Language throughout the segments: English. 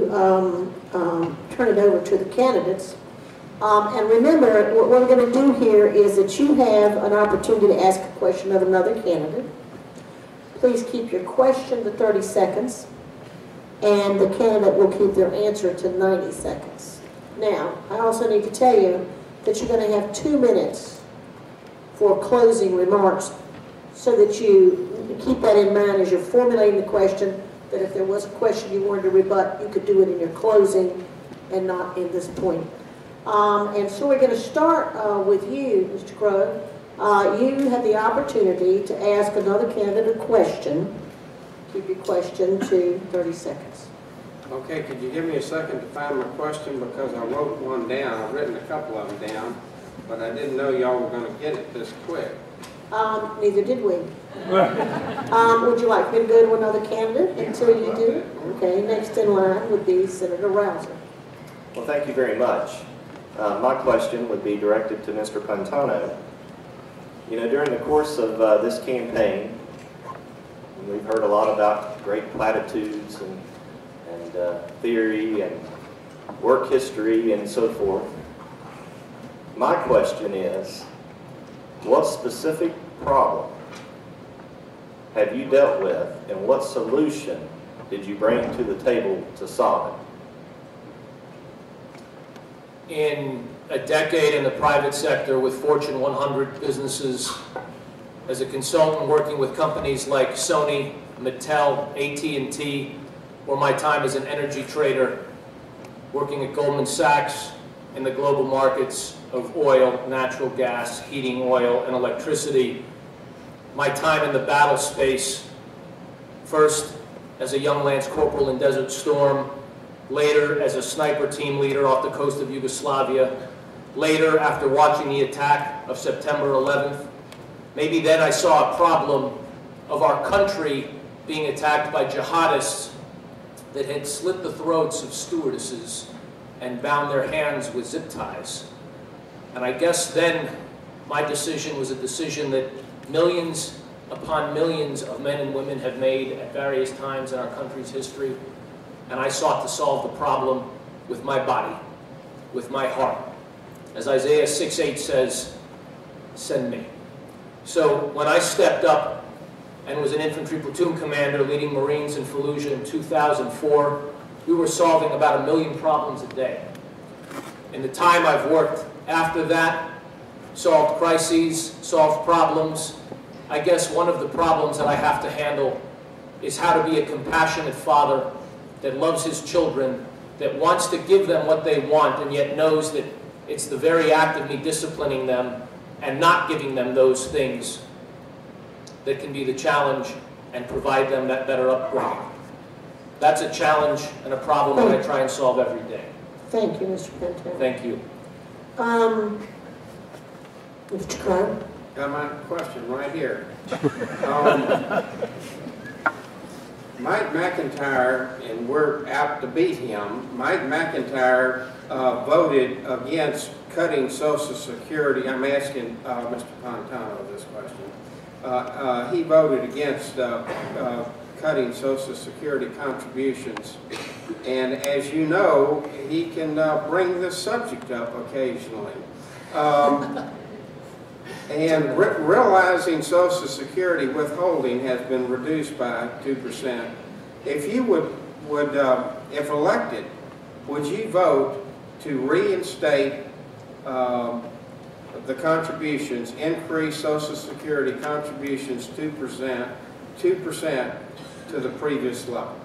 turn it over to the candidates. And remember, what we're going to do here is that you have an opportunity to ask a question of another candidate. Please keep your question to 30 seconds, and the candidate will keep their answer to 90 seconds. Now, I also need to tell you that you're going to have 2 minutes for closing remarks, so that you keep that in mind as you're formulating the question, that if there was a question you wanted to rebut, you could do it in your closing and not in this point. And so we're going to start with you, Mr. Crow. You have the opportunity to ask another candidate a question. Keep your question to 30 seconds. Okay, could you give me a second to find my question, because I wrote one down. I've written a couple of them down, but I didn't know y'all were going to get it this quick. Neither did we. Would you like me to go to another candidate until you do? Okay, next in line would be Senator Rouser. Well, thank you very much. My question would be directed to Mr. Pantano. You know, during the course of this campaign, we've heard a lot about great platitudes and theory and work history and so forth. My question is, what specific problem have you dealt with, and what solution did you bring to the table to solve it? In a decade in the private sector with Fortune 100 businesses, as a consultant working with companies like Sony, Mattel, AT&T, or my time as an energy trader working at Goldman Sachs in the global markets of oil, natural gas, heating oil, and electricity. My time in the battle space, first as a young Lance Corporal in Desert Storm, later as a sniper team leader off the coast of Yugoslavia, later after watching the attack of September 11th. Maybe then I saw a problem of our country being attacked by jihadists that had slit the throats of stewardesses and bound their hands with zip ties. And I guess then my decision was a decision that millions upon millions of men and women have made at various times in our country's history. And I sought to solve the problem with my body, with my heart. As Isaiah 6:8 says, send me. So when I stepped up and was an infantry platoon commander leading Marines in Fallujah in 2004, we were solving about 1 million problems a day. In the time I've worked after that, solved crises, solved problems, I guess one of the problems that I have to handle is how to be a compassionate father that loves his children, that wants to give them what they want, and yet knows that it's the very act of me disciplining them and not giving them those things that can be the challenge and provide them that better upbringing. That's a challenge and a problem that I try and solve every day. Thank you, Mr. Pantano. Thank you. Mr. Crow? Got my question right here. Mike McIntyre, and we're out to beat him, Mike McIntyre voted against cutting Social Security. I'm asking Mr. Pantano this question. He voted against cutting Social Security contributions. And as you know, he can bring this subject up occasionally. And realizing Social Security withholding has been reduced by 2%. If you would if elected, would you vote to reinstate the contributions, increase Social Security contributions 2% to the previous level?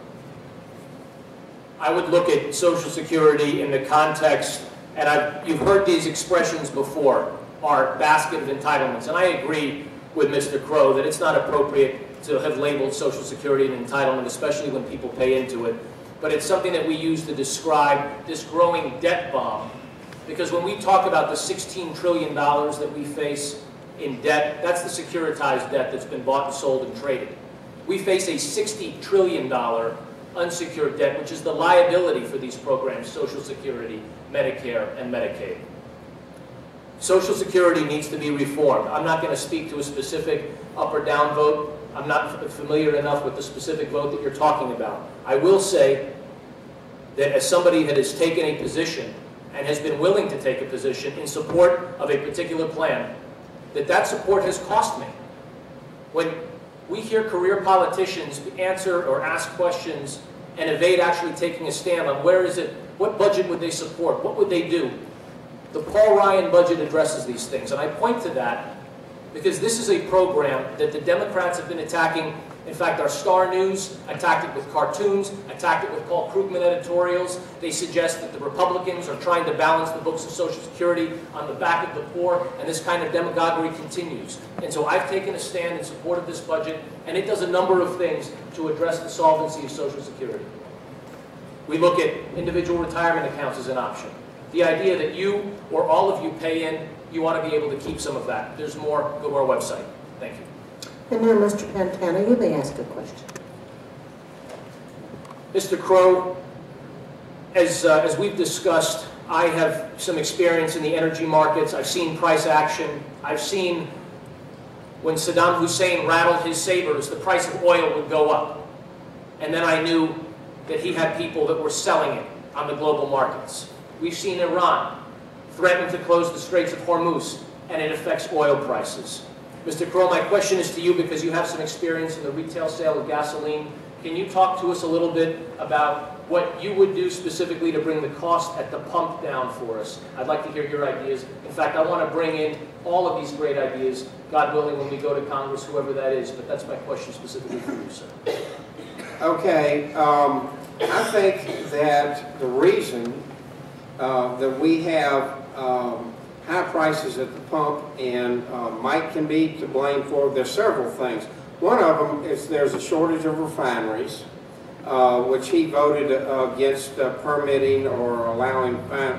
I would look at Social Security in the context, and you've heard these expressions before, our basket of entitlements. And I agree with Mr. Crow that it's not appropriate to have labeled Social Security an entitlement, especially when people pay into it. But it's something that we use to describe this growing debt bomb. Because when we talk about the $16 trillion that we face in debt, that's the securitized debt that's been bought and sold and traded. We face a $60 trillion unsecured debt, which is the liability for these programs, Social Security, Medicare, and Medicaid. Social Security needs to be reformed. I'm not going to speak to a specific up or down vote. I'm not familiar enough with the specific vote that you're talking about. I will say that as somebody that has taken a position and has been willing to take a position in support of a particular plan, that support has cost me. When we hear career politicians answer or ask questions and evade actually taking a stand on where is it, what budget would they support, what would they do, the Paul Ryan budget addresses these things. And I point to that because this is a program that the Democrats have been attacking. In fact, our Star News attacked it with cartoons, attacked it with Paul Krugman editorials. They suggest that the Republicans are trying to balance the books of Social Security on the back of the poor, and this kind of demagoguery continues. And so I've taken a stand in support of this budget, and it does a number of things to address the solvency of Social Security. We look at individual retirement accounts as an option. The idea that you or all of you pay in, you ought to be able to keep some of that. There's more, go to our website. Thank you. And now, Mr. Pantano, you may ask a question. Mr. Crow, as we've discussed, I have some experience in the energy markets. I've seen price action. I've seen when Saddam Hussein rattled his sabers, the price of oil would go up. And then I knew that he had people that were selling it on the global markets. We've seen Iran threaten to close the Straits of Hormuz, and it affects oil prices. Mr. Crow, my question is to you because you have some experience in the retail sale of gasoline. Can you talk to us a little bit about what you would do specifically to bring the cost at the pump down for us? I'd like to hear your ideas. In fact, I want to bring in all of these great ideas, God willing, when we go to Congress, whoever that is, but that's my question specifically for you, sir. Okay, I think that the reason that we have high prices at the pump, and Mike can be to blame for, there's several things. One of them is there's a shortage of refineries, which he voted against permitting or allowing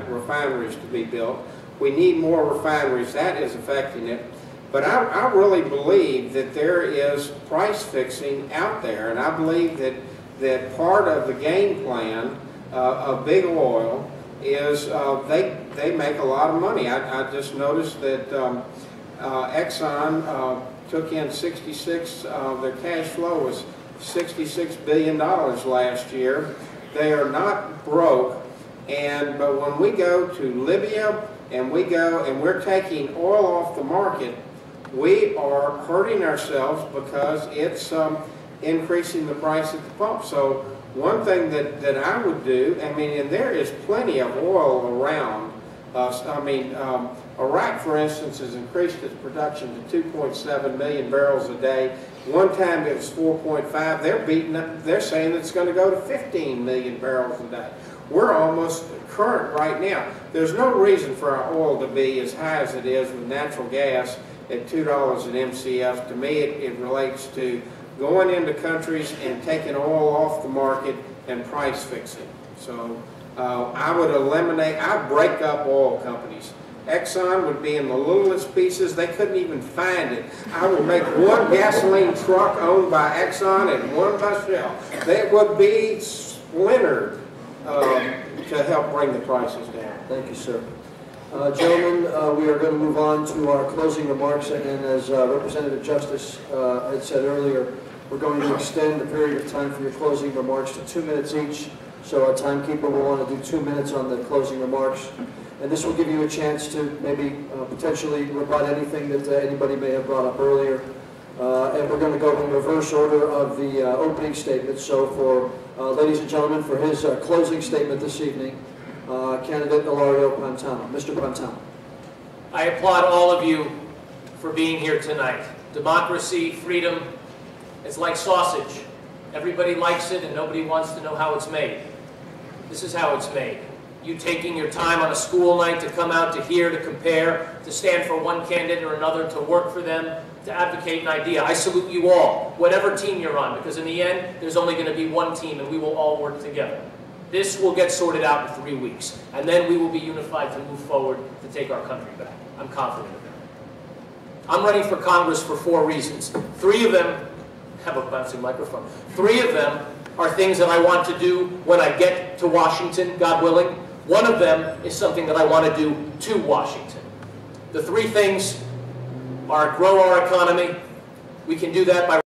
refineries to be built. We need more refineries. That is affecting it. But I really believe that there is price fixing out there, and I believe that part of the game plan of big oil is they make a lot of money. I just noticed that Exxon took in their cash flow was $66 billion last year. They are not broke, but when we go to Libya and we're taking oil off the market, we are hurting ourselves because it's increasing the price at the pump. So one thing that I would do, and there is plenty of oil around us. Iraq, for instance, has increased its production to 2.7 million barrels a day. One time it was 4.5. They're saying it's going to go to 15 million barrels a day. We're almost current right now. There's no reason for our oil to be as high as it is with natural gas at $2 an MCF. To me, it relates to going into countries and taking oil off the market and price fixing. So I'd break up oil companies. Exxon would be in the littlest pieces. They couldn't even find it. I would make one gasoline truck owned by Exxon and one by Shell. They would be splintered to help bring the prices down. Thank you, sir. Gentlemen, we are going to move on to our closing remarks, and as Representative Justice had said earlier, we're going to extend the period of time for your closing remarks to 2 minutes each. So our timekeeper will want to do 2 minutes on the closing remarks. And this will give you a chance to maybe potentially rebut anything that anybody may have brought up earlier. And we're going to go in reverse order of the opening statement. So for, ladies and gentlemen, for his closing statement this evening, candidate Ilario Pantano. Mr. Pantano. I applaud all of you for being here tonight. Democracy, freedom, it's like sausage. Everybody likes it and nobody wants to know how it's made. This is how it's made. You taking your time on a school night to come out to hear, to compare, to stand for one candidate or another, to work for them, to advocate an idea. I salute you all, whatever team you're on, because in the end, there's only going to be one team and we will all work together. This will get sorted out in 3 weeks, and then we will be unified to move forward to take our country back. I'm confident of that. I'm running for Congress for 4 reasons. 3 of them, have a bouncing microphone. 3 of them are things that I want to do when I get to Washington, God willing. 1 of them is something that I want to do to Washington. The 3 things are grow our economy. We can do that by